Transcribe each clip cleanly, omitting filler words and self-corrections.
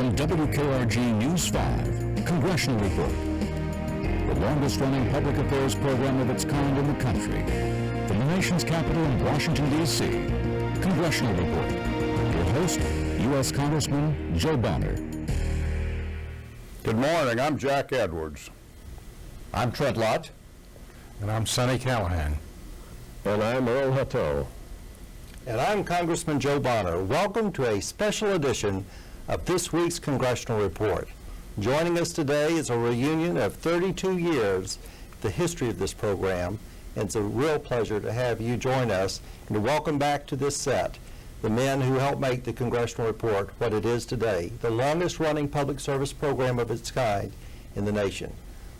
on WKRG News 5, Congressional Report, the longest-running public affairs program of its kind in the country. From the nation's capital in Washington, D.C., Congressional Report. Your host, U.S. Congressman Joe Bonner. Good morning. I'm Jack Edwards. I'm Trent Lott. And I'm Sonny Callahan. And I'm Earl Hutto. And I'm Congressman Joe Bonner. Welcome to a special edition of this week's Congressional Report. Joining us today is a reunion of 32 years, the history of this program, and it's a real pleasure to have you join us and to welcome back to this set the men who helped make the Congressional Report what it is today, the longest-running public service program of its kind in the nation.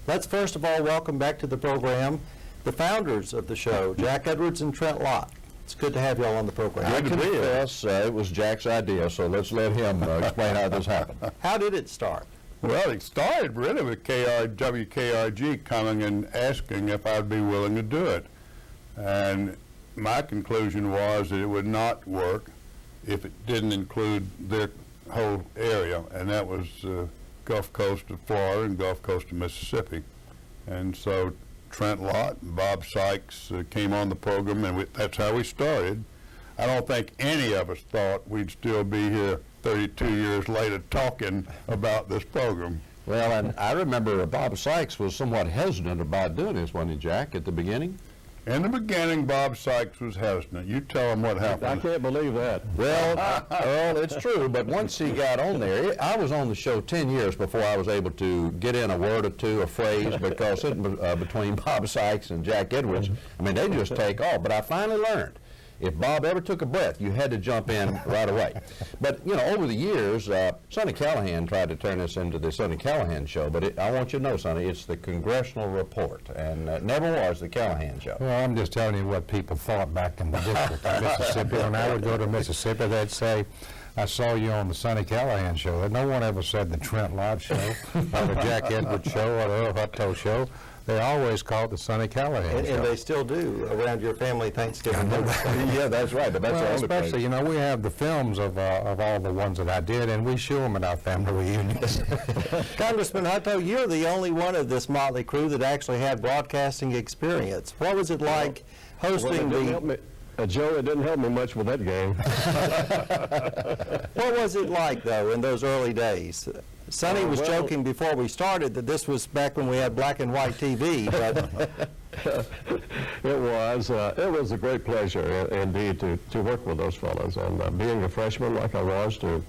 Let's first of all welcome back to the program the founders of the show, Jack Edwards and Trent Lott. It's good to have you all on the program. I confess it was Jack's idea, so let's let him explain how this happened. How did it start? Well, it started really with WKRG coming and asking if I'd be willing to do it. And my conclusion was that it would not work if it didn't include their whole area, and that was Gulf Coast of Florida and Gulf Coast of Mississippi. And so Trent Lott and Bob Sykes came on the program, and that's how we started. I don't think any of us thought we'd still be here 32 years later talking about this program. Well, and I remember Bob Sykes was somewhat hesitant about doing this, wasn't he, Jack, at the beginning? In the beginning, Bob Sykes was hesitant. You tell him what happened. I can't believe that. Well, Earl, it's true, but once he got on there, I was on the show 10 years before I was able to get in a word or two, a phrase, because sitting between Bob Sykes and Jack Edwards, I mean, they just take off. But I finally learned, if Bob ever took a breath, you had to jump in right away. But, you know, over the years, Sonny Callahan tried to turn this into the Sonny Callahan show, but I want you to know, Sonny, it's the Congressional Report, and it never was the Callahan show. Well, I'm just telling you what people thought back in the district of Mississippi. When I would go to Mississippi, they'd say, I saw you on the Sonny Callahan show. No one ever said the Trent Lott show, or the Jack Edwards show, or the Earl Hutto show. They always call it the Sonny Callahan show. And they still do around your family Thanksgiving. Yeah, that's right, but that's well, the only especially, place. you know, we have the films of all the ones that I did, and we show them at our family reunions. Congressman Hutto, you're the only one of this motley crew that actually had broadcasting experience. What was it like hosting Joe, it didn't help me much with that game. What was it like, though, in those early days? Sonny was joking before we started that this was back when we had black and white TV. But It was a great pleasure indeed to work with those fellows. And being a freshman like I was, to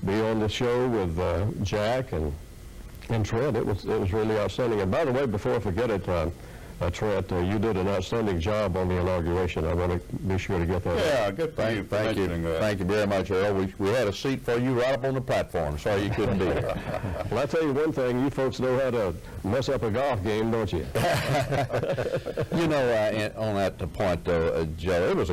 be on the show with Jack and Trent, it was really outstanding. And by the way, before I forget it, Trent, you did an outstanding job on the inauguration. I want to be sure to get that. Yeah, good. Thank you. Thank you very much, Earl. We had a seat for you right up on the platform. Sorry you couldn't be here. Well, I tell you one thing, you folks know how to mess up a golf game, don't you? You know, on that point, though, Joe, it was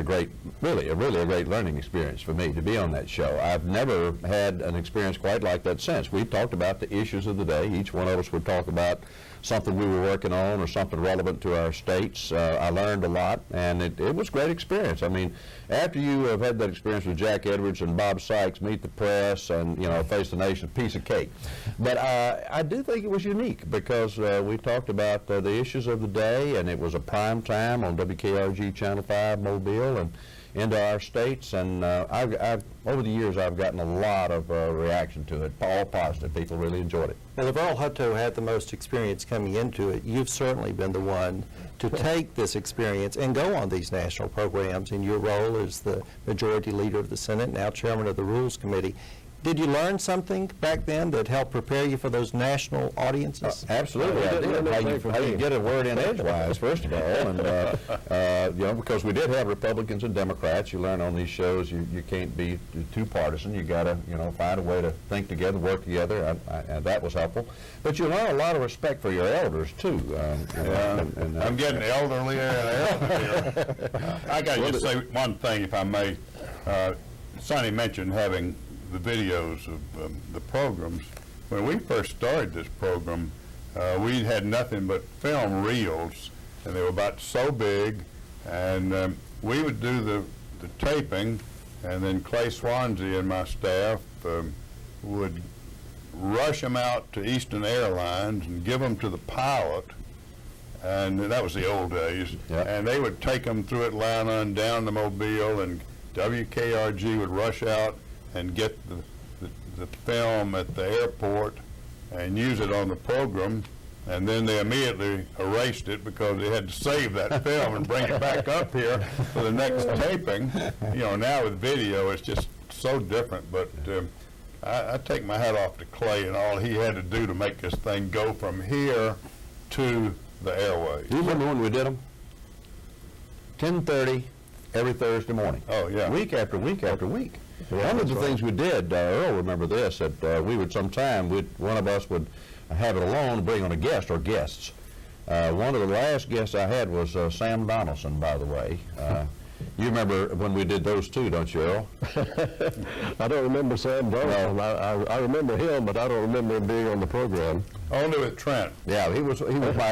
really a great learning experience for me to be on that show. I've never had an experience quite like that since. We talked about the issues of the day. Each one of us would talk about something we were working on or something relevant to our states. I learned a lot, and it was a great experience. I mean, after you have had that experience with Jack Edwards and Bob Sykes, Meet the Press, and, you know, Face the Nation, piece of cake. But I do think it was unique because we talked about the issues of the day, and it was a prime time on WKRG Channel 5 Mobile and into our states, and over the years I've gotten a lot of reaction to it, all positive. People really enjoyed it. well, if Earl Hutto had the most experience coming into it, you've certainly been the one to take this experience and go on these national programs in your role as the Majority Leader of the Senate, now Chairman of the Rules Committee. Did you learn something back then that helped prepare you for those national audiences? Absolutely, I did. How you get a word in edgewise, first of all, and you know, because we did have Republicans and Democrats. You learn on these shows you can't be too partisan. You got to, you know, find a way to think together, work together, and that was helpful. But you learn a lot of respect for your elders too. I'm getting elderlier and elderlier. I got to just say one thing, if I may. Sonny mentioned having the videos of the programs. When we first started this program, we had nothing but film reels, and they were about so big, and we would do the taping, and then Clay Swansea and my staff would rush them out to Eastern Airlines and give them to the pilot, and that was the old days. Yep. And they would take them through Atlanta and down to Mobile, and WKRG would rush out and get the film at the airport and use it on the program, and then they immediately erased it because they had to save that film and bring it back up here for the next taping. You know, now with video, it's just so different, but I take my hat off to Clay and all he had to do to make this thing go from here to the airways. You remember when we did them? 10:30 every Thursday morning. Oh, yeah. Week after week after week. Yeah, One of the that's things we did, Earl, remember this, that we would sometime, one of us would have it alone and bring on a guest or guests. One of the last guests I had was Sam Donaldson, by the way. You remember when we did those two, don't you, Earl? I don't remember Sam Donaldson. I remember him, but I don't remember him being on the program. Only with Trent. Yeah, he was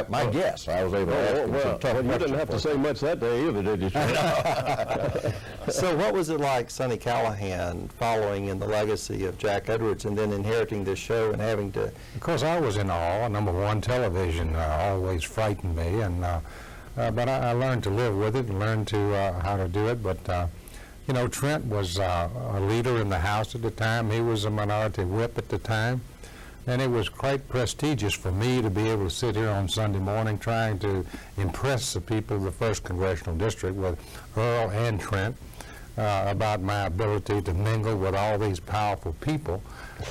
my guest. I was able to ask him some tough Well, you didn't have to say much that day either, did you, Trent? So what was it like, Sonny Callahan, following in the legacy of Jack Edwards and then inheriting this show and having to... Of course, I was in awe. Number one, television always frightened me, and but I learned to live with it and learned to how to do it. But you know, Trent was a leader in the House at the time. He was a minority whip at the time, and it was quite prestigious for me to be able to sit here on Sunday morning trying to impress the people of the 1st Congressional District with Earl and Trent about my ability to mingle with all these powerful people.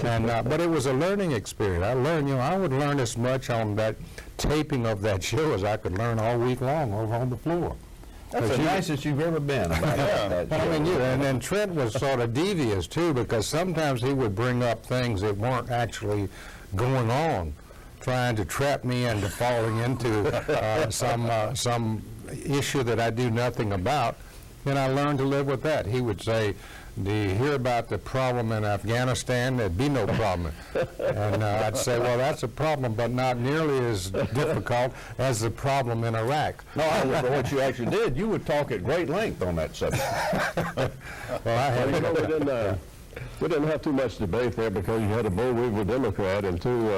And but it was a learning experience. I learned, you know, I would learn as much on that taping of that show as I could learn all week long over on the floor. That's the nicest you've ever been about that I mean, show. and then Trent was sort of devious too, because sometimes he would bring up things that weren't actually going on, trying to trap me into falling into some issue that I do nothing about. And I learned to live with that. He would say, "Do you hear about the problem in Afghanistan?" There'd be no problem. And I'd say, "Well, that's a problem, but not nearly as difficult as the problem in Iraq." No, what you actually did, you would talk at great length on that subject. Well, I had You know, we didn't have too much debate there because you had a boll-weevil Democrat and two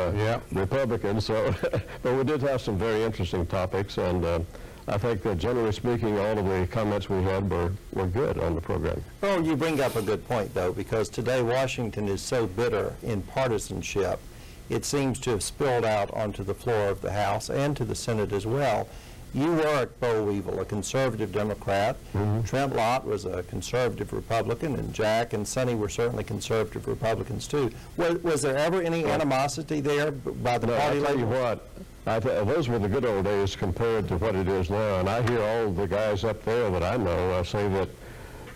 Republicans. So, but we did have some very interesting topics, and I think that generally speaking, all of the comments we had were good on the program. Well, you bring up a good point, though, because today Washington is so bitter in partisanship. It seems to have spilled out onto the floor of the House and to the Senate as well. You were at Boll Weevil, a conservative Democrat. Trent Lott was a conservative Republican, and Jack and Sonny were certainly conservative Republicans, too. Was there ever any animosity there by the party I'll tell you level? what, those were the good old days compared to what it is now. And I hear all the guys up there that I know say that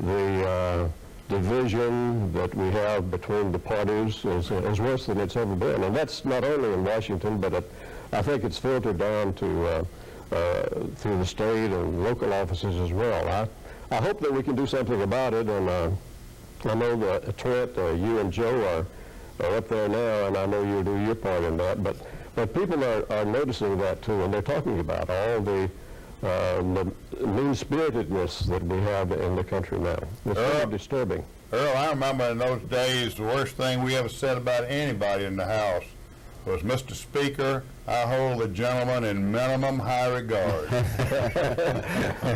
the division that we have between the parties is worse than it's ever been. And that's not only in Washington, but I think it's filtered down to through the state and local offices as well. I hope that we can do something about it, and I know that Trent, you and Joe are up there now, and I know you'll do your part in that, but people are noticing that too, and they're talking about all the mean-spiritedness that we have in the country now. It's very disturbing. Earl, I remember in those days, the worst thing we ever said about anybody in the House was, "Mr. Speaker, I hold the gentleman in minimum high regard."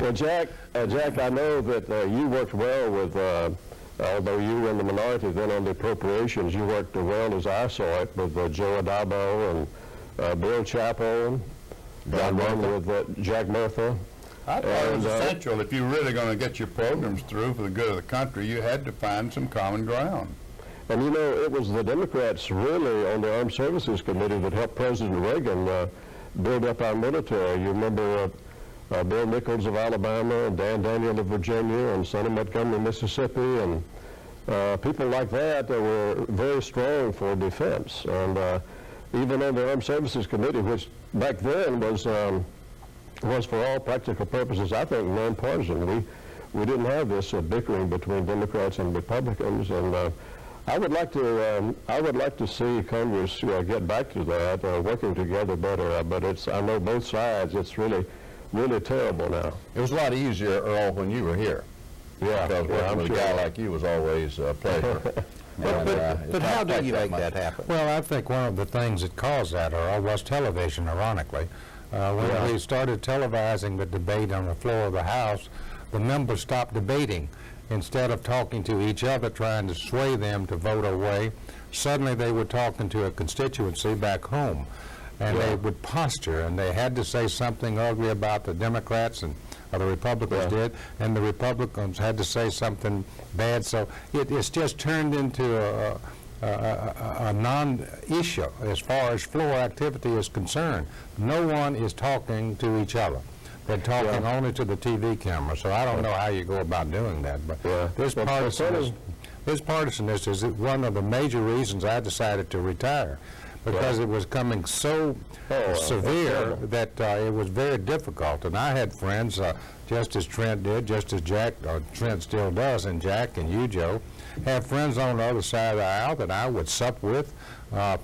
Well, Jack, I know that you worked well with, although you were in the minority then on the appropriations, you worked well, as I saw it, with Joe Adabo and Bill Chappell, along with Jack Murphy. I thought it was essential. If you're really going to get your programs through for the good of the country, you had to find some common ground. And you know, it was the Democrats really on the Armed Services Committee that helped President Reagan build up our military. You remember Bill Nichols of Alabama and Dan Daniel of Virginia and Sonny Montgomery, Mississippi, and people like that were very strong for defense. And even on the Armed Services Committee, which back then was for all practical purposes, I think, nonpartisan. We didn't have this bickering between Democrats and Republicans, and I would like to see Congress get back to that, working together better. But I know both sides. It's really terrible now. It was a lot easier, Earl, when you were here. Yeah, Because working I'm with sure. a guy like you was always a pleasure. But how do you make that happen? Well, I think one of the things that caused that, Earl, was television, ironically. When we started televising the debate on the floor of the House, the members stopped debating. Instead of talking to each other, trying to sway them to vote away, suddenly they were talking to a constituency back home. And they would posture, and they had to say something ugly about the Democrats, and or the Republicans did, and the Republicans had to say something bad. So it's just turned into a non-issue as far as floor activity is concerned. No one is talking to each other. They're talking only to the TV camera. So I don't know how you go about doing that. But this partisanship is one of the major reasons I decided to retire, because it was coming so severe that it was very difficult. And I had friends, just as Trent did, just as Jack, or Trent still does, and Jack and you, Joe, have friends on the other side of the aisle that I would sup with,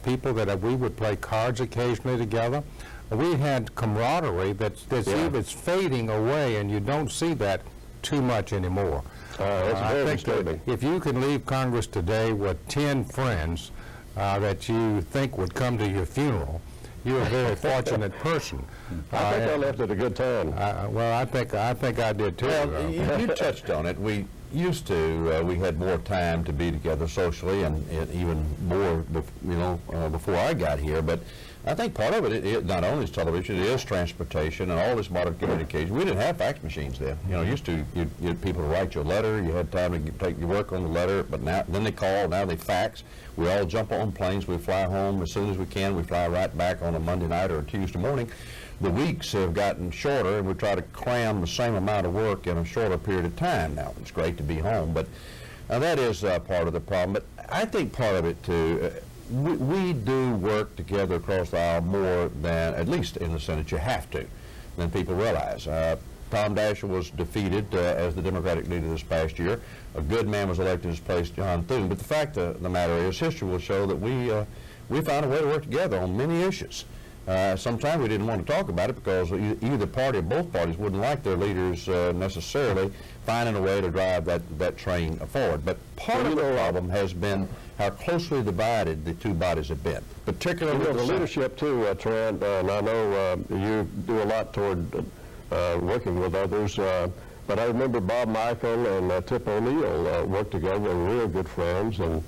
people that we would play cards occasionally together. We had camaraderie that's even fading away, and you don't see that too much anymore. It's very disturbing. If you can leave Congress today with 10 friends that you think would come to your funeral, you're a very fortunate person. I think I left at a good time. Well, I think I did too. Well, you touched on it. We used to, we had more time to be together socially, and even more, before I got here. But I think part of it not only is television, it is transportation and all this modern communication. We didn't have fax machines then. Used to, you had people to write you a letter, you had time to take your work on the letter, but then they call, now they fax. We all jump on planes, we fly home as soon as we can, we fly right back on a Monday night or a Tuesday morning. The weeks have gotten shorter, and we try to cram the same amount of work in a shorter period of time now. It's great to be home, but that is part of the problem. But I think part of it too, we do work together across the aisle more than, at least in the Senate, you have to, than people realize. Tom Daschle was defeated as the Democratic leader this past year. A good man was elected in his place, John Thune. But the fact of the matter is, history will show that we found a way to work together on many issues. Sometimes we didn't want to talk about it because either party or both parties wouldn't like their leaders necessarily finding a way to drive that train forward. But part of the problem has been how closely divided the two bodies have been, particularly the leadership too, Trent, and I know you do a lot toward working with others, but I remember Bob Michael and Tip O'Neill worked together and real good friends, and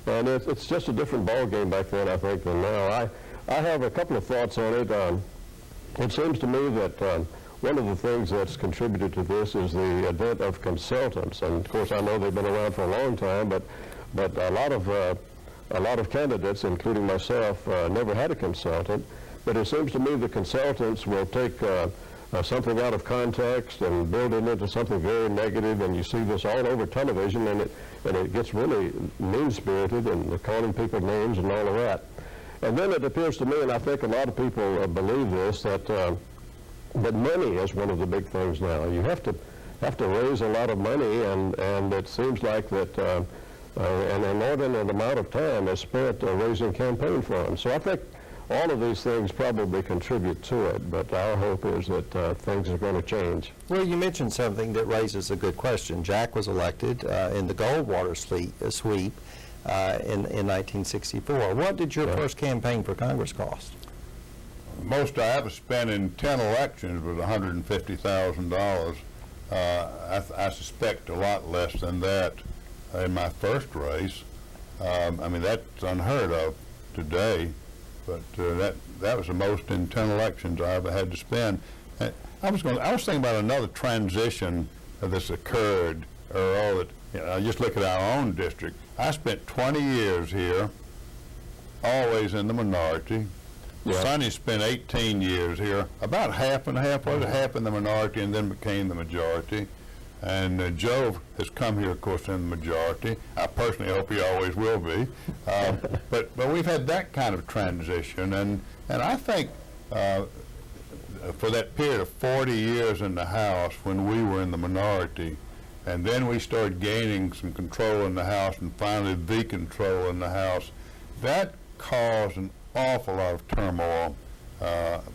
it's just a different ballgame back then, I think, than now. I have a couple of thoughts on it. It seems to me that one of the things that's contributed to this is the advent of consultants, and of course I know they've been around for a long time, but a lot of candidates, including myself, never had a consultant. But it seems to me the consultants will take something out of context and build it into something very negative, and you see this all over television, and it gets really mean-spirited, and they're calling people names and all of that. And then it appears to me, and I think a lot of people believe this, that money is one of the big things now. You have to raise a lot of money, and it seems like that an inordinate amount of time is spent raising campaign funds. So I think all of these things probably contribute to it, but our hope is that things are going to change. Well, you mentioned something that raises a good question. Jack was elected in the Goldwater sweep in 1964. What did your first campaign for Congress cost? Most I ever spent in 10 elections was $150,000. I suspect a lot less than that in my first race. I mean, that's unheard of today, but that was the most in 10 elections I ever had to spend. I was thinking about another transition that's occurred, Earl, that just look at our own district. I spent 20 years here, always in the minority. Sonny spent 18 years here, about half and half, was half in the minority and then became the majority. And Joe has come here, of course, in the majority. I personally hope he always will be. But we've had that kind of transition, and I think for that period of 40 years in the House when we were in the minority, and then we started gaining some control in the House and finally the control in the House, that caused an awful lot of turmoil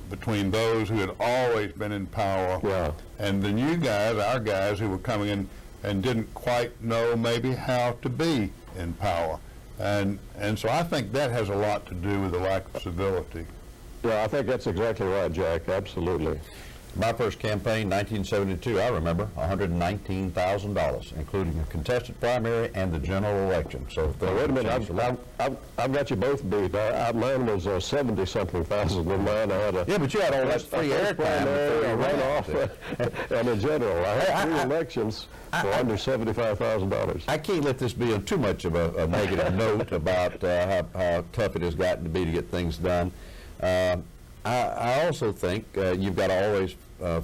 between those who had always been in power and the new guys, our guys, who were coming in and didn't quite know maybe how to be in power. And so I think that has a lot to do with the lack of civility. Yeah, I think that's exactly right, Jack, absolutely. My first campaign, 1972, I remember, $119,000, including a contested primary and the general election. So Now, wait a minute, I've got you both beat. Mine was 70-something thousand, and mine I had a... Yeah, but you had all that free airtime before you ran off. And in general, I had 3 elections for under $75,000. I can't let this be too much of a negative note about how tough it has gotten to be to get things done. I also think you've got to always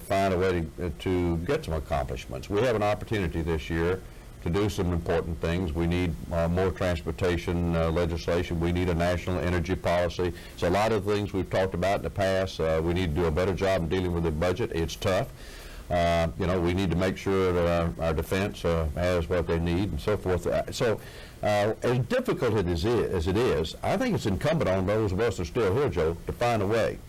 find a way to get some accomplishments. We have an opportunity this year to do some important things. We need more transportation legislation. We need a national energy policy. So a lot of things we've talked about in the past. We need to do a better job in dealing with the budget. It's tough. We need to make sure that our defense has what they need and so forth. As difficult as it is, I think it's incumbent on those of us that are still here, Joe, to find a way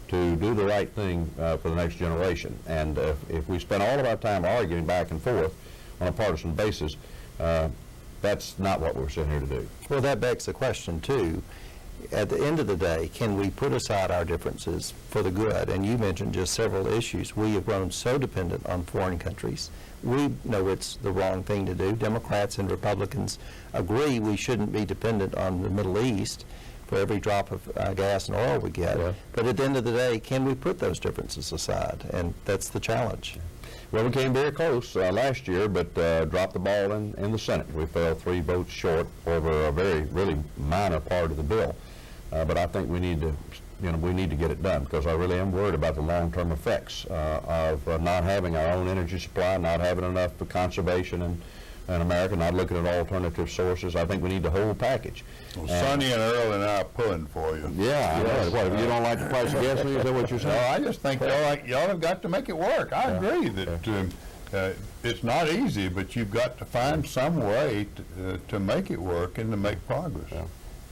to do the right thing for the next generation. And if we spend all of our time arguing back and forth on a partisan basis, that's not what we're sitting here to do. Well, that begs the question, too. At the end of the day, can we put aside our differences for the good? And you mentioned just several issues. We have grown so dependent on foreign countries. We know it's the wrong thing to do. Democrats and Republicans agree we shouldn't be dependent on the Middle East for every drop of gas and oil we get. Yeah. But at the end of the day, can we put those differences aside? And that's the challenge. Well, we came very close last year, but dropped the ball in the Senate. We fell 3 votes short over a really minor part of the bill. But I think we need to get it done, because I really am worried about the long-term effects of not having our own energy supply, not having enough for conservation in America, not looking at alternative sources. I think we need the whole package. Well, Sonny and Earl and I are pulling for you. Yeah, yes. What, you don't like the price of gasoline? Is that what you're saying? No, I just think y'all have got to make it work. I agree that it's not easy, but you've got to find some way to make it work and to make progress. Yeah.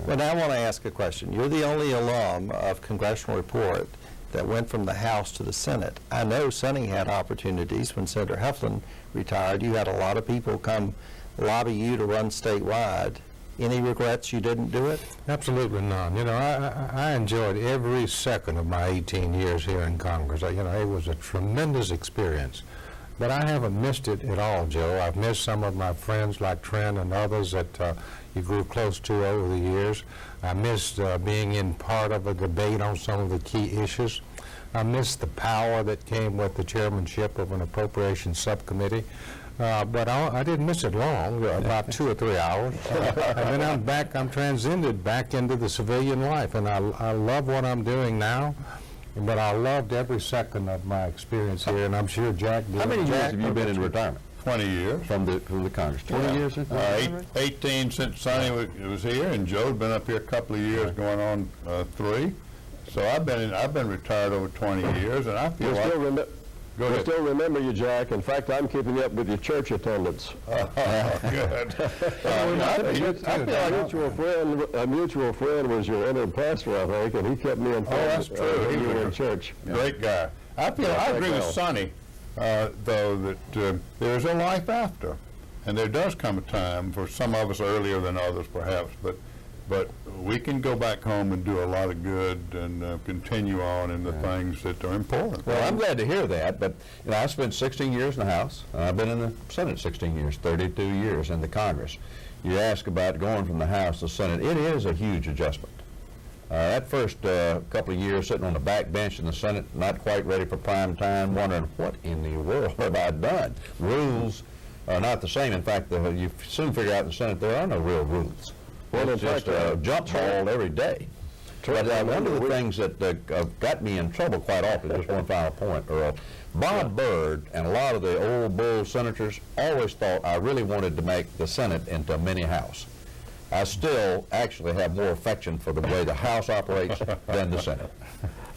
Well, now I want to ask a question. You're the only alum of Congressional Report that went from the House to the Senate. I know Sonny had opportunities when Senator Heflin retired. You had a lot of people come lobby you to run statewide. Any regrets you didn't do it? Absolutely none. I enjoyed every second of my 18 years here in Congress. It was a tremendous experience. But I haven't missed it at all, Joe. I've missed some of my friends like Trent and others that you grew close to over the years. I missed being in part of a debate on some of the key issues. I missed the power that came with the chairmanship of an appropriations subcommittee. But I didn't miss it long, about 2 or 3 hours. And then I'm transcended back into the civilian life, and I love what I'm doing now. But I loved every second of my experience here, and I'm sure Jack did. How many years have you been in retirement? 20 years. From the Congress? 20 years since? 18 since Sonny was here, and Joe's been up here a couple of years, going on 3. So I've been retired over 20 years, and I feel I still remember you, Jack. In fact, I'm keeping up with your church attendance. Good. A mutual friend was your interim pastor, I think, and he kept me informed. Oh, that's true. He was in church. Great guy. I agree with Sonny, though, that there's a life after, and there does come a time for some of us earlier than others, perhaps, but we can go back home and do a lot of good and continue on in the things that are important. Well, I'm glad to hear that, but I spent 16 years in the House. I've been in the Senate 16 years, 32 years in the Congress. You ask about going from the House to the Senate. It is a huge adjustment. That first couple of years sitting on the back bench in the Senate, not quite ready for prime time, wondering, what in the world have I done? Rules are not the same. In fact, you soon figure out in the Senate there are no real rules. Well, it's just a jump ball every day. But one of the things that got me in trouble quite often, just one final point, Earl, Bob Byrd and a lot of the old bull senators always thought I really wanted to make the Senate into a mini House. I still actually have more affection for the way the House operates than the Senate.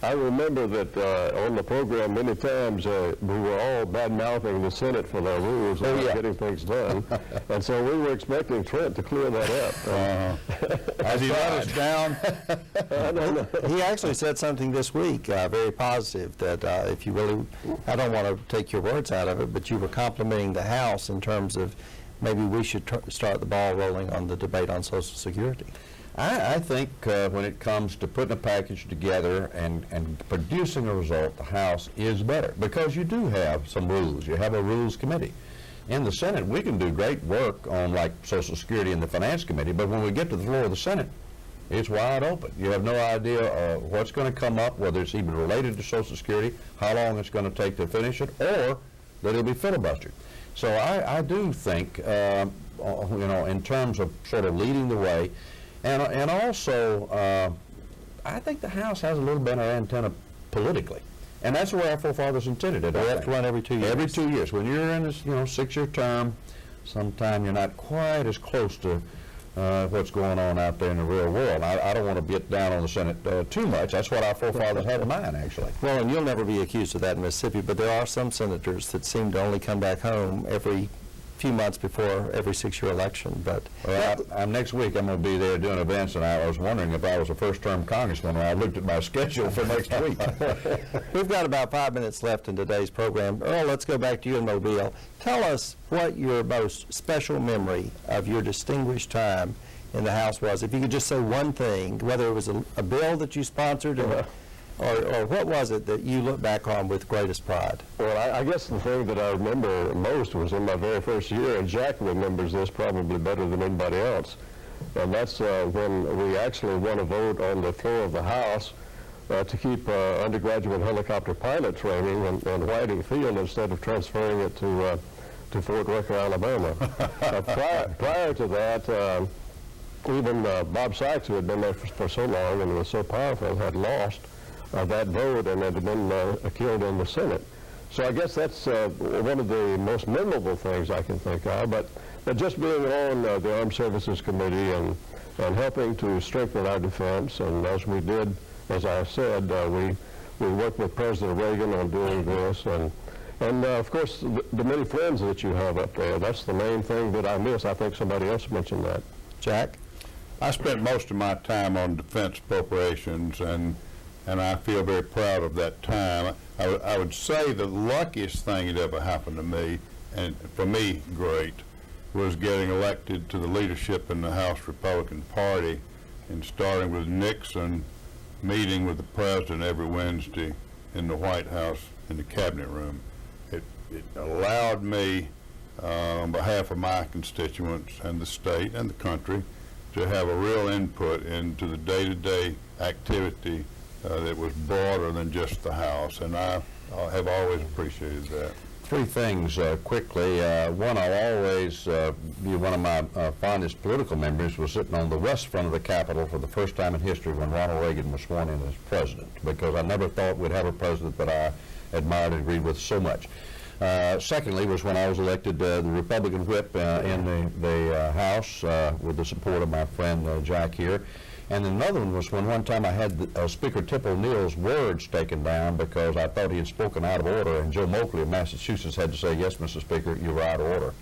I remember that on the program many times we were all bad-mouthing the Senate for their rules and getting things done. And so we were expecting Trent to clear that up. Has he let us down? He actually said something this week, very positive, that if you really, I don't want to take your words out of it, but you were complimenting the House in terms of maybe we should start the ball rolling on the debate on Social Security. I think when it comes to putting a package together and producing a result, the House is better because you do have some rules. You have a rules committee. In the Senate, we can do great work on like Social Security in the Finance Committee, but when we get to the floor of the Senate, it's wide open. You have no idea what's going to come up, whether it's even related to Social Security, how long it's going to take to finish it, or that it'll be filibustered. So I do think, in terms of sort of leading the way, and also I think the House has a little bit of antenna politically. And that's the way our forefathers intended it. We have to run every 2 years. Every 2 years. When you're in this, 6-year term, sometimes you're not quite as close to what's going on out there in the real world. I don't want to get down on the Senate too much. That's what our forefathers had in mind, actually. Well, and you'll never be accused of that in Mississippi, but there are some senators that seem to only come back home every few months before every 6-year election. But next week I'm going to be there doing events, and I was wondering if I was a first-term congressman when I looked at my schedule for next week. We've got about 5 minutes left in today's program. Earl, let's go back to you in Mobile. Tell us what your most special memory of your distinguished time in the House was. If you could just say one thing, whether it was a bill that you sponsored or what was it that you look back on with greatest pride? Well, I guess the thing that I remember most was in my very first year, and Jack remembers this probably better than anybody else, and that's when we actually won a vote on the floor of the House to keep undergraduate helicopter pilot training on Whiting Field instead of transferring it to Fort Rucker, Alabama. Prior to that, even Bob Sykes, who had been there for so long and was so powerful, had lost that vote and had been killed in the Senate. So I guess that's one of the most memorable things I can think of. But just being on the Armed Services Committee and helping to strengthen our defense, and as we did, as I said, we worked with President Reagan on doing this, and of course the many friends that you have up there. That's the main thing that I miss. I think somebody else mentioned that. Jack? I spent most of my time on defense appropriations, and I feel very proud of that time. I would say the luckiest thing that ever happened to me, and for me great, was getting elected to the leadership in the House Republican Party, and starting with Nixon, meeting with the president every Wednesday in the White House in the cabinet room. It allowed me, on behalf of my constituents and the state and the country, to have a real input into the day-to-day activity that was broader than just the House, and I have always appreciated that. Three things quickly. One, I'll always be one of my fondest political memories was sitting on the west front of the Capitol for the first time in history when Ronald Reagan was sworn in as president, because I never thought we'd have a president that I admired and agreed with so much. Secondly was when I was elected the Republican whip in the House with the support of my friend Jack here. And another one was when one time I had Speaker Tip O'Neill's words taken down because I thought he had spoken out of order, and Joe Moakley of Massachusetts had to say, "Yes, Mr. Speaker, you're out of order."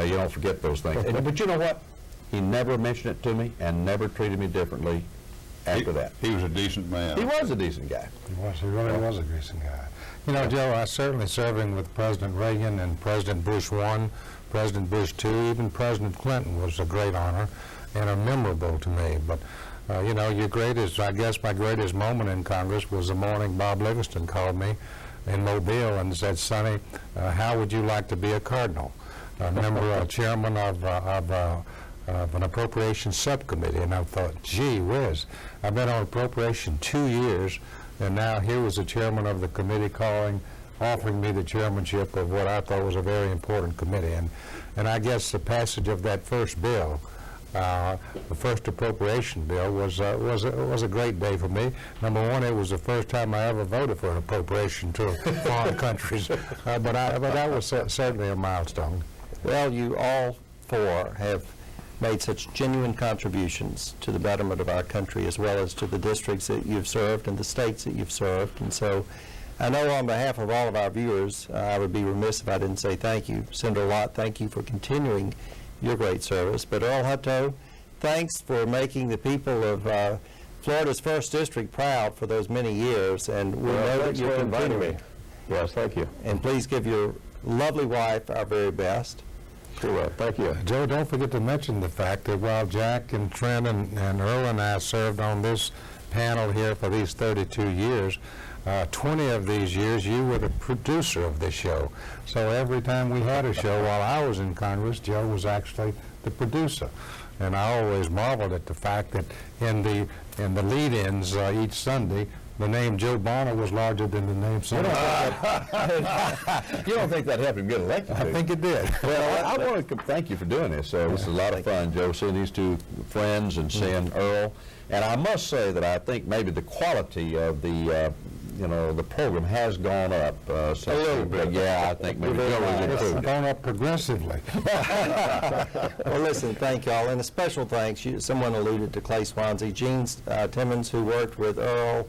You don't forget those things. But you know what? He never mentioned it to me and never treated me differently after that. He was a decent man. He was a decent guy. He really was a decent guy. You know, Joe, I certainly serving with President Reagan and President Bush I, President Bush II, even President Clinton was a great honor and a memorable to me. But you know, I guess my greatest moment in Congress was the morning Bob Livingston called me in Mobile and said, "Sonny, how would you like to be a cardinal?" I remember chairman of an appropriations subcommittee, and I thought, gee whiz, I've been on appropriation 2 years, and now here was the chairman of the committee offering me the chairmanship of what I thought was a very important committee. And I guess the passage of that first bill, the first appropriation bill, was a great day for me. Number one, it was the first time I ever voted for an appropriation to foreign countries, but that was certainly a milestone. Well, you all four have made such genuine contributions to the betterment of our country, as well as to the districts that you've served and the states that you've served. And so I know on behalf of all of our viewers, I would be remiss if I didn't say thank you. Senator Lott, thank you for continuing your great service. But Earl Hutto, thanks for making the people of Florida's 1st District proud for those many years. And we know that you're continuing. Yes, thank you. And please give your lovely wife our very best. Sure, thank you. Joe, don't forget to mention the fact that while Jack and Trent and Earl and I served on this panel here for these 32 years, 20 of these years you were the producer of this show. So every time we had a show while I was in Congress, Joe was actually the producer. And I always marveled at the fact that in the lead-ins each Sunday, the name Joe Bonner was larger than the name Sonny. You don't think that helped him get elected? I think it did. Well, I want to thank you for doing this. This is a lot of fun, Joe, seeing these two friends and seeing Earl. And I must say that I think maybe the quality of the the program has gone up. A little bit. Yeah, I think maybe Joe has improved. It's gone up progressively. Well, listen, thank y'all. And a special thanks. Someone alluded to Clay Swansea, Gene Timmons, who worked with Earl,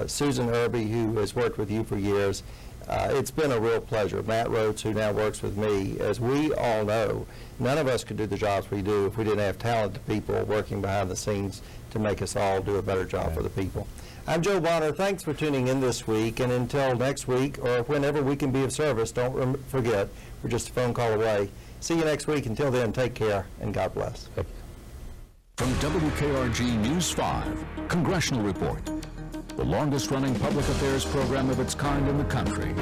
Susan Irby, who has worked with you for years. It's been a real pleasure. Matt Rhodes, who now works with me. As we all know, none of us could do the jobs we do if we didn't have talented people working behind the scenes to make us all do a better job for the people. I'm Joe Bonner. Thanks for tuning in this week. And until next week, or whenever we can be of service, don't forget, we're just a phone call away. See you next week. Until then, take care, and God bless. From WKRG News 5, Congressional Report, the longest-running public affairs program of its kind in the country.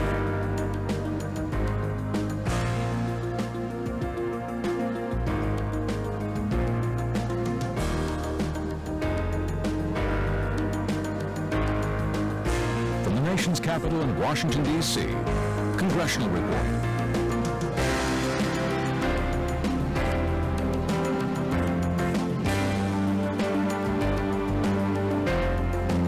From the nation's capital in Washington, D.C., Congressional Report.